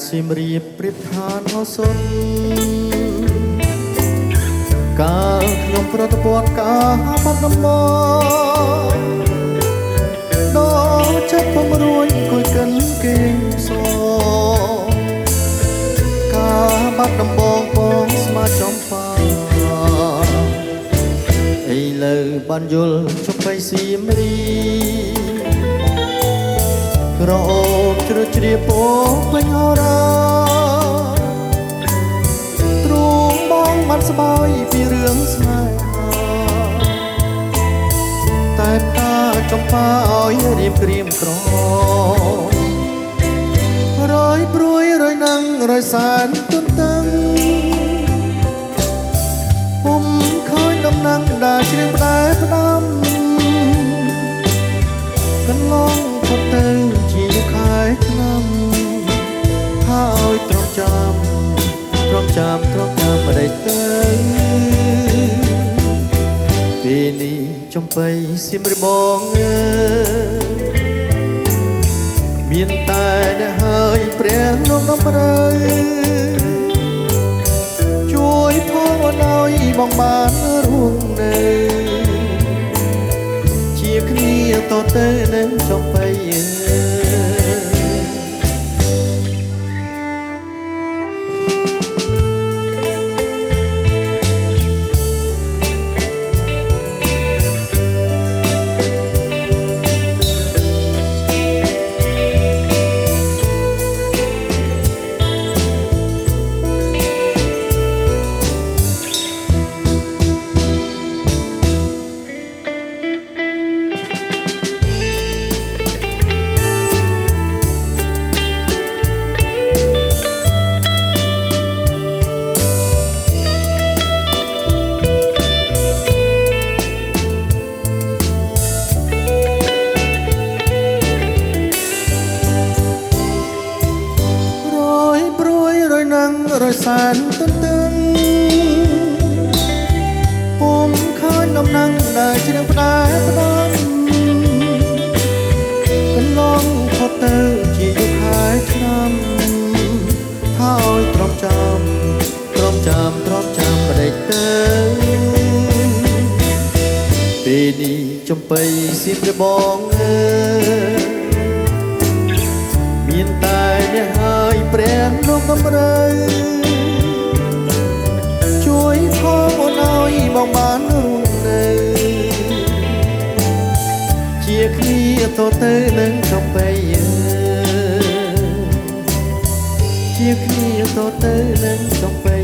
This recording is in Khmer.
សៀមរាបប្រៀបឋានអសុនកាលខ្ញុំប្រតិបត្តិការបាត់ដំបងដល់ចិត្តពំរួយគួយកិនគេសការបាត់ដំបងបងស្មាចំបាឥឡូវបានយល់ជប់បីសៀមរាក្រអូបជ្រៅជ្រាបពោពេញហោរាទ្រូងបងបានស្បើយពីរឿងស្នេហាតែតាចំបាឲ្យរៀបក្រៀមក្ររយព្រួយរយនឹងរយសានទុនតឹងពុំឃើញដំណឹងដែលជ្រៀងផ្ដែផ្ដាំកន្លងផុតទៅជាខែឆ្នាំហើយទ្រាំចាំម្ដេចទៅពេលនេះចំបៃសៀមរាបបងមានតែអ្នកហើយព្រះលោកដំរើជួយផងឲ្យបងបានរួងនៅជាគ្នាតទៅនឹងចំបៃរយសានទន្ទឹងពុំឃើញដំណឹងដែលជ្រៀងផ្ដែផ្ដាំកន្លងផុតទៅជាយុគខែឆ្នាំហើយទ្រាំចាំម្ដេចទៅពេលនេះចំបៃសៀមរាបបងមានតែអ្នកហើយព្រះលោកដំរើជួយផងអូនឲ្យបងបានរួងនៅជាគ្នាតទៅនឹងចំបៃជាគ្នាតទៅនឹងចំបៃ